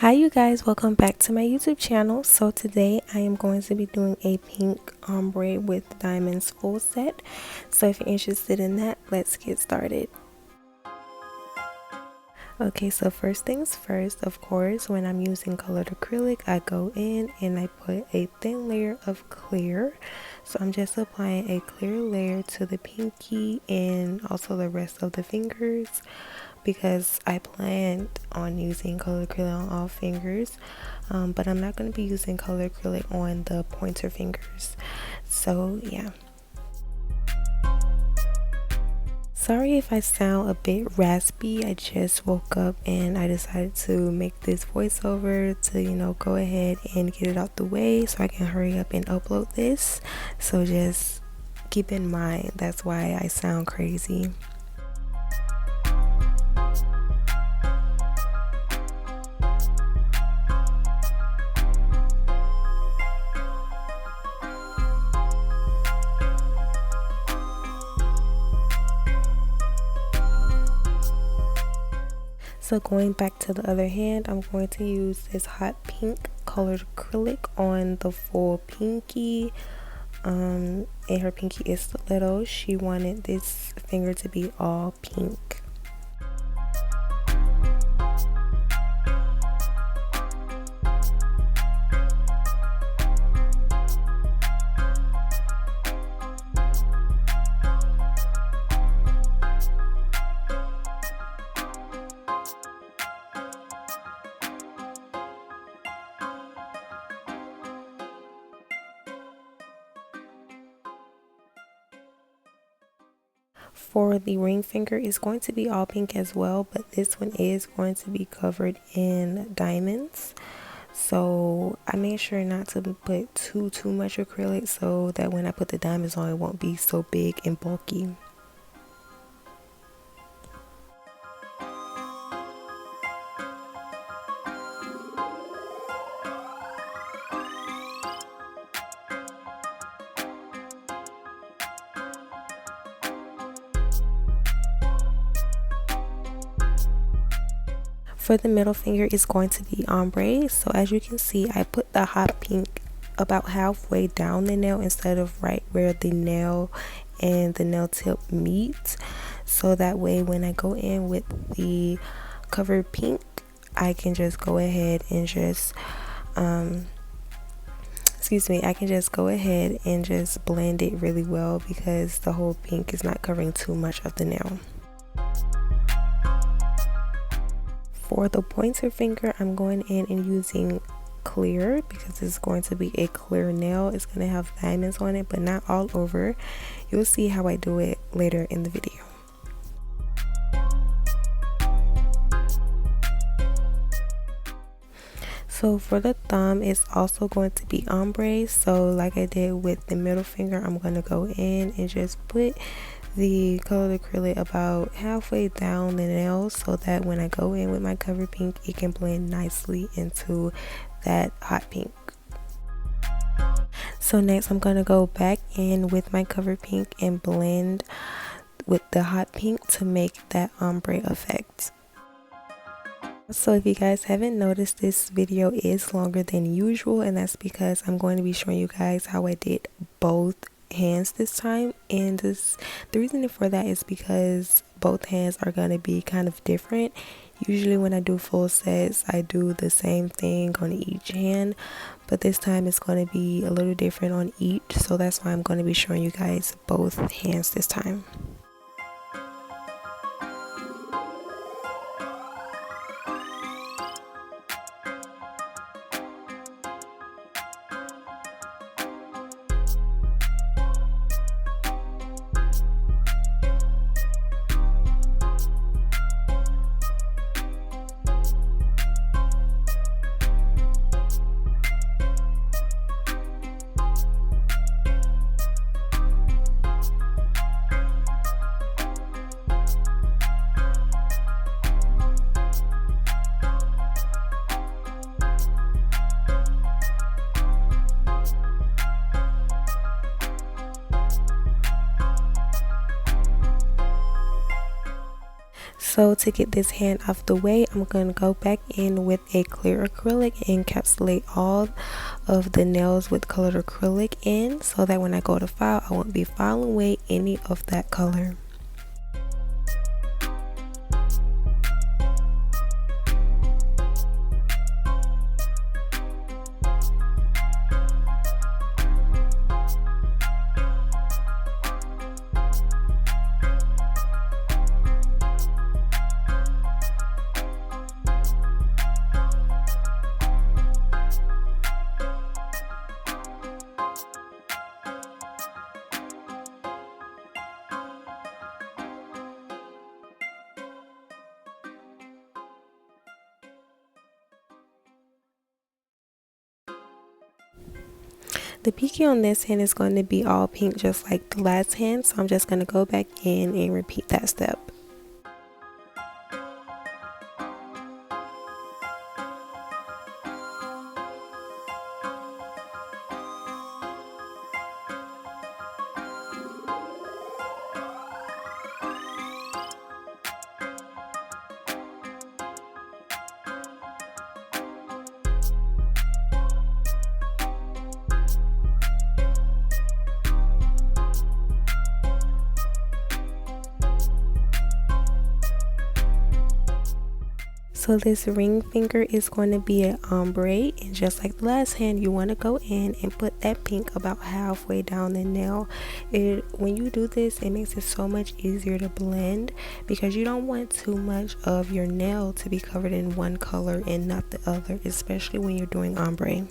Hi you guys, welcome back to my YouTube channel. So today I am going to be doing a pink ombre with diamonds full set. So if you're interested in that, let's get started. Okay, so first things first, of course, when I'm using colored acrylic, I go in and I put a thin layer of clear. So I'm just applying a clear layer to the pinky and also the rest of the fingers, because I planned on using color acrylic on all fingers, but I'm not going to be using color acrylic on the pointer fingers. So yeah, sorry if I sound a bit raspy. I just woke up and I decided to make this voiceover to go ahead and get it out the way so I can hurry up and upload this. So just keep in mind that's why I sound crazy. So going back to the other hand, I'm going to use this hot pink colored acrylic on the full pinky. And her pinky is stiletto. She wanted this finger to be all pink. For the ring finger, it's going to be all pink as well, but this one is going to be covered in diamonds. So I made sure not to put too much acrylic so that when I put the diamonds on, it won't be so big and bulky. For the middle finger, it's going to be ombre. So as you can see, I put the hot pink about halfway down the nail instead of right where the nail and the nail tip meet. So that way when I go in with the covered pink, I can just go ahead and just I can just go ahead and just blend it really well, because the whole pink is not covering too much of the nail. For the pointer finger, I'm going in and using clear because it's going to be a clear nail. It's going to have diamonds on it, but not all over. You'll see how I do it later in the video. So for the thumb, it's also going to be ombre. So like I did with the middle finger, I'm going to go in and just put the colored acrylic about halfway down the nail so that when I go in with my cover pink, it can blend nicely into that hot pink. So next I'm going to go back in with my cover pink and blend with the hot pink to make that ombre effect. So if you guys haven't noticed, this video is longer than usual, and that's because I'm going to be showing you guys how I did both hands this time. And the reason for that is because both hands are going to be kind of different. Usually when I do full sets, I do the same thing on each hand, but this time it's going to be a little different on each. So that's why I'm going to be showing you guys both hands this time. So to get this hand off the way, I'm going to go back in with a clear acrylic and encapsulate all of the nails with colored acrylic in, so that when I go to file, I won't be filing away any of that color. The pinky on this hand is going to be all pink just like the last hand, so I'm just going to go back in and repeat that step. So this ring finger is going to be an ombre, and just like the last hand, you want to go in and put that pink about halfway down the nail. When you do this, it makes it so much easier to blend, because you don't want too much of your nail to be covered in one color and not the other, especially when you're doing ombre.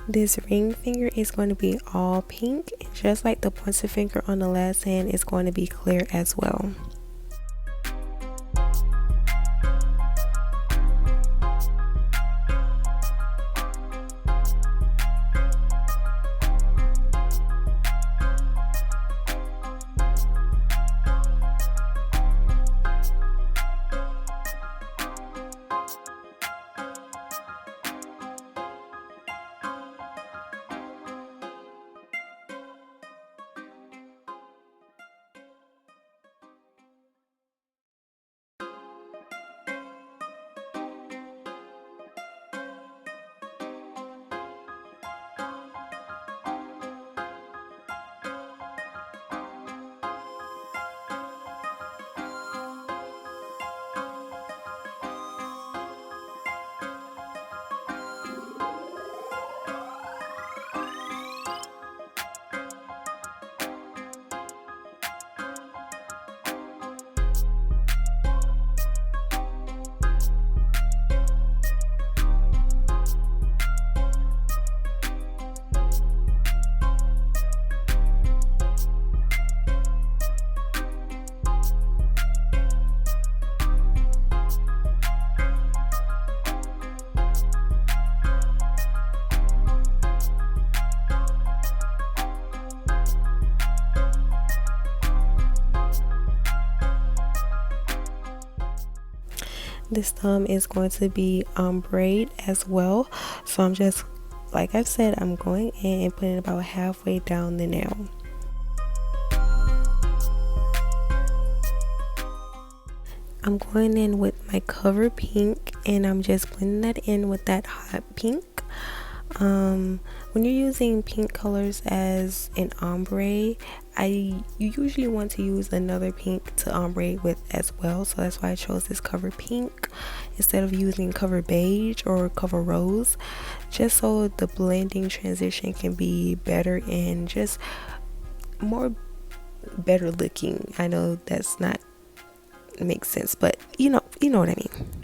This ring finger is going to be all pink, and just like the pointer finger on the last hand, is going to be clear as well. This thumb is going to be ombre as well, so I'm just, like I've said, I'm going in and putting it about halfway down the nail. I'm going in with my cover pink, and I'm just blending that in with that hot pink. When you're using pink colors as an ombre, you usually want to use another pink to ombre with as well, so that's why I chose this cover pink instead of using cover beige or cover rose, just so the blending transition can be better and just more better looking. I know that's not makes sense, but you know what I mean.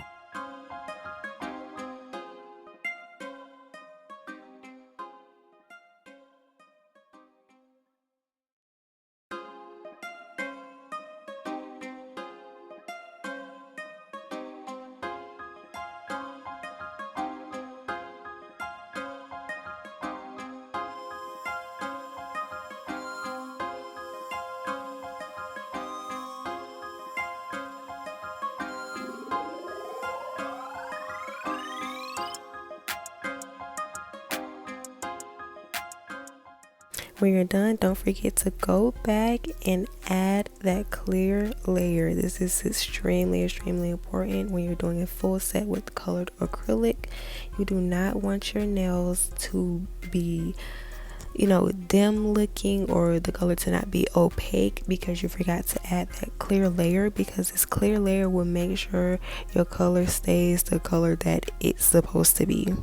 When you're done, don't forget to go back and add that clear layer. This is extremely important when you're doing a full set with colored acrylic. You do not want your nails to be, you know, dim looking, or the color to not be opaque because you forgot to add that clear layer, because this clear layer will make sure your color stays the color that it's supposed to be.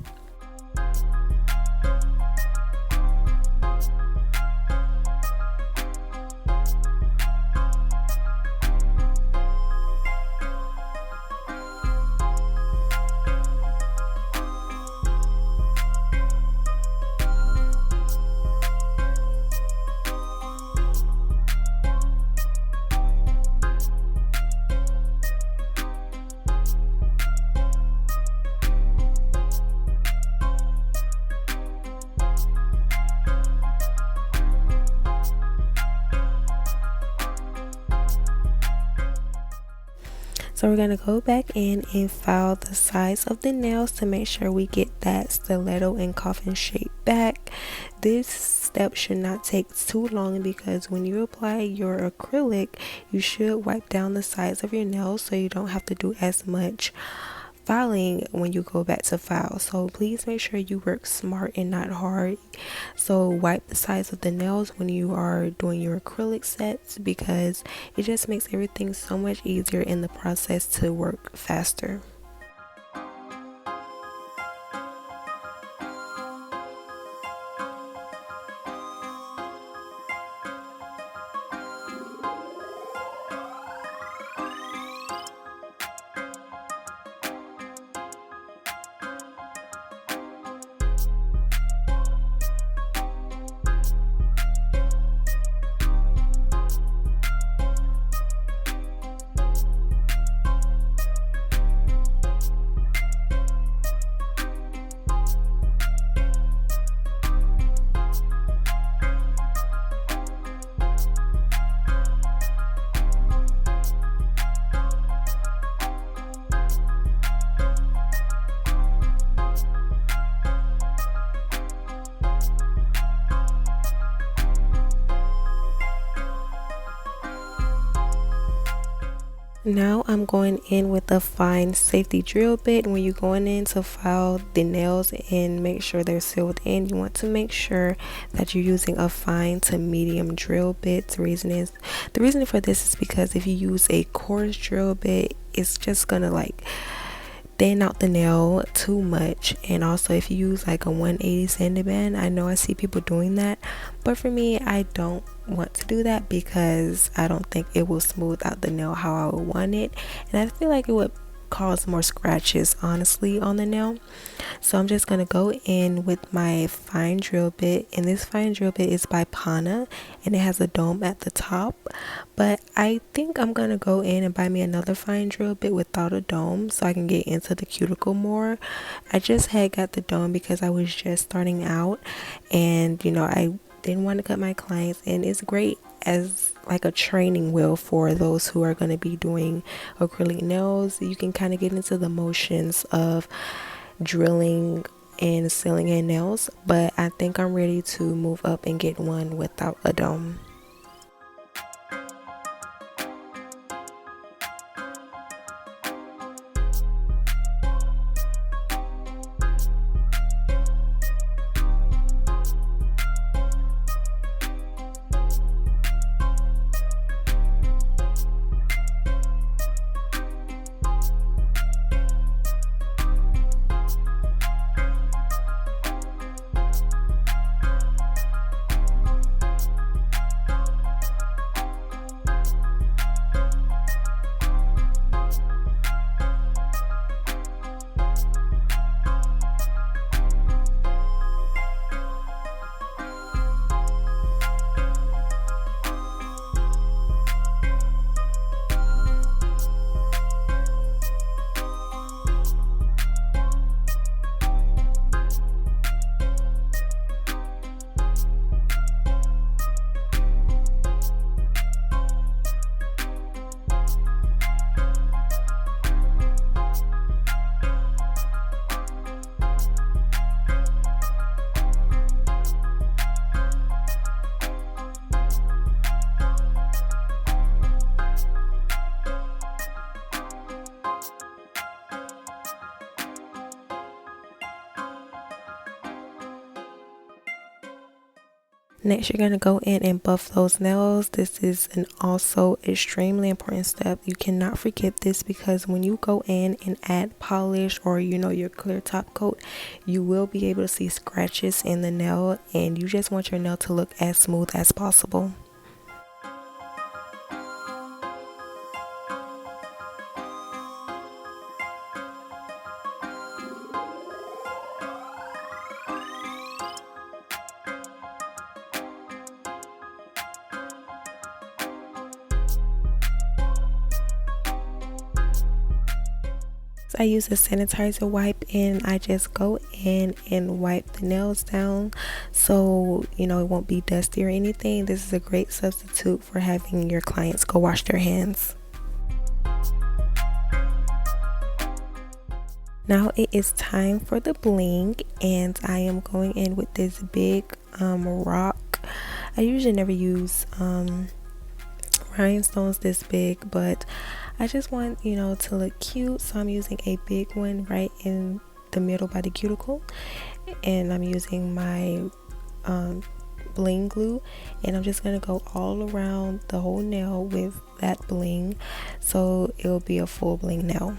So we're going to go back in and file the sides of the nails to make sure we get that stiletto and coffin shape back. This step should not take too long, because when you apply your acrylic, you should wipe down the sides of your nails so you don't have to do as much filing when you go back to file. So please make sure you work smart and not hard. So wipe the sides of the nails when you are doing your acrylic sets, because it just makes everything so much easier in the process to work faster. Now I'm going in with a fine safety drill bit. When you're going in to file the nails and make sure they're sealed in, you want to make sure that you're using a fine to medium drill bit. The reason for this is because if you use a coarse drill bit, it's just gonna like thin out the nail too much. And also, if you use like a 180 sanding band, I know I see people doing that, but for me, I don't want to do that because I don't think it will smooth out the nail how I would want it, and I feel like it would cause more scratches honestly on the nail. So I'm just gonna go in with my fine drill bit, and this fine drill bit is by Pana and it has a dome at the top, but I think I'm gonna go in and buy me another fine drill bit without a dome so I can get into the cuticle more. I just had got the dome because I was just starting out, and you know, I didn't want to cut my clients, and it's great as like a training wheel for those who are going to be doing acrylic nails. You can kind of get into the motions of drilling and sealing in nails, but I think I'm ready to move up and get one without a dome. Next, you're going to go in and buff those nails. This is an also extremely important step. You cannot forget this, because when you go in and add polish or your clear top coat, you will be able to see scratches in the nail, and you just want your nail to look as smooth as possible. I use a sanitizer wipe, and I just go in and wipe the nails down so it won't be dusty or anything. This is a great substitute for having your clients go wash their hands. Now it is time for the bling, and I am going in with this big rock. I usually never use rhinestones this big, but I just want to look cute, so I'm using a big one right in the middle by the cuticle, and I'm using my bling glue, and I'm just gonna go all around the whole nail with that bling, so it'll be a full bling nail.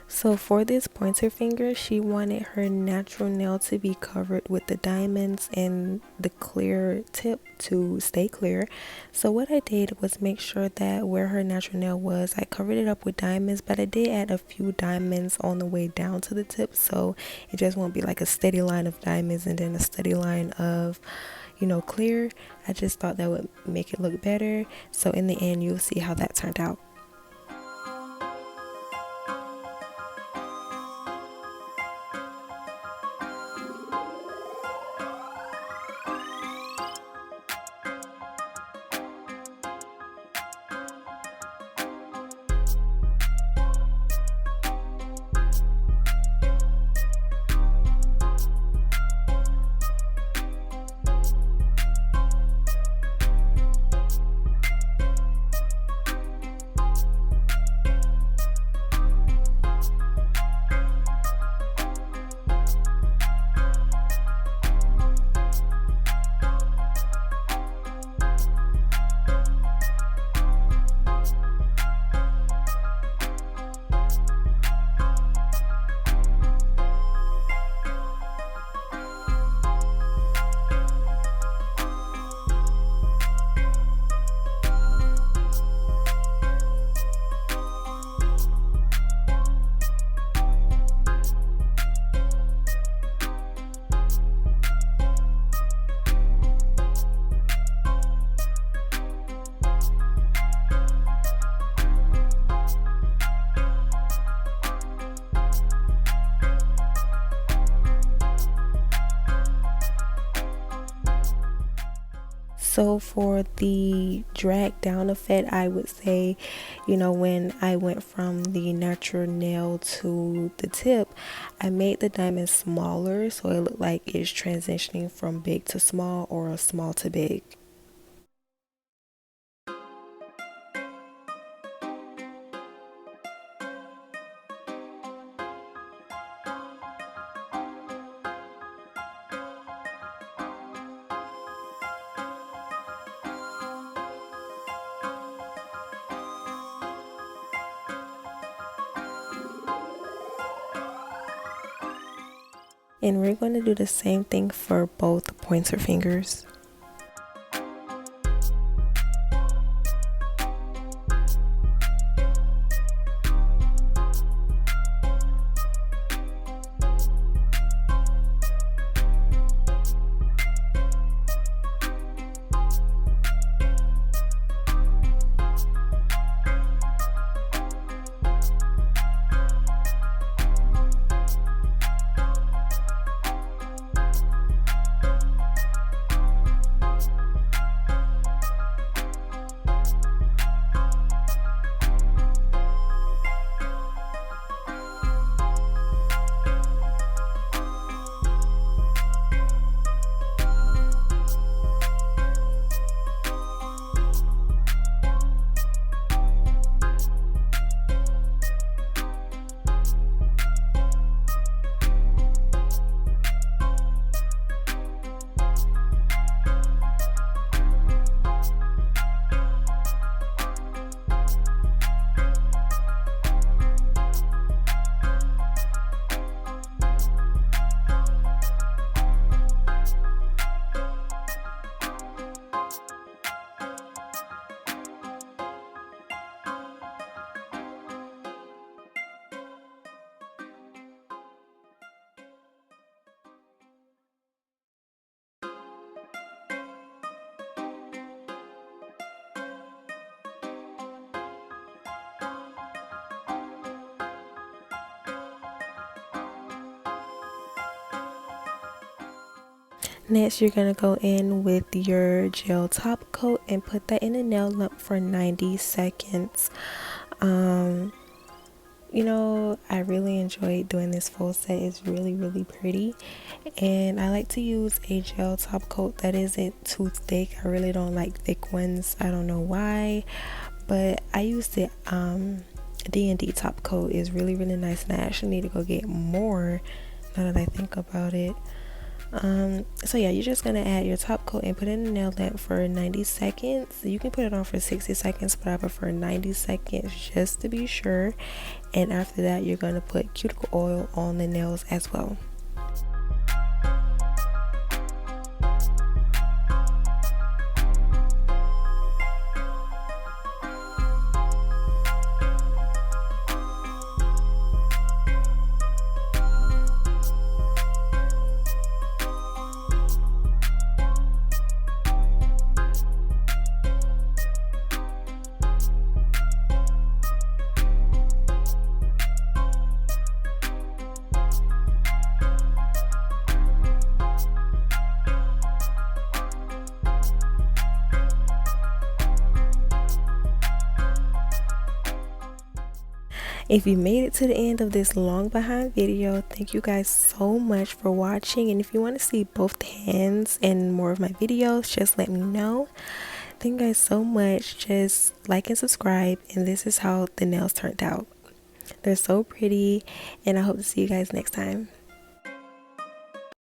So for this pointer finger, she wanted her natural nail to be covered with the diamonds and the clear tip to stay clear. So what I did was make sure that where her natural nail was, I covered it up with diamonds, but I did add a few diamonds on the way down to the tip, so it just won't be like a steady line of diamonds and then a steady line of clear. I just thought that would make it look better. So in the end, you'll see how that turned out. So for the drag down effect, I would say, when I went from the natural nail to the tip, I made the diamond smaller so it looked like it's transitioning from big to small or small to big. And we're going to do the same thing for both pointer fingers. Next, you're going to go in with your gel top coat and put that in the nail lump for 90 seconds. I really enjoyed doing this full set. It's really pretty, and I like to use a gel top coat that isn't too thick. I really don't like thick ones. I don't know why, but I use the D&D top coat. Is really nice, and I actually need to go get more now that I think about it. So yeah, you're just gonna add your top coat and put it in the nail lamp for 90 seconds. You can put it on for 60 seconds, but I prefer 90 seconds just to be sure. And after that, you're gonna put cuticle oil on the nails as well. If you made it to the end of this long behind video, thank you guys so much for watching. And if you want to see both hands and more of my videos, just let me know. Thank you guys so much. Just like and subscribe. And this is how the nails turned out. They're so pretty, and I hope to see you guys next time.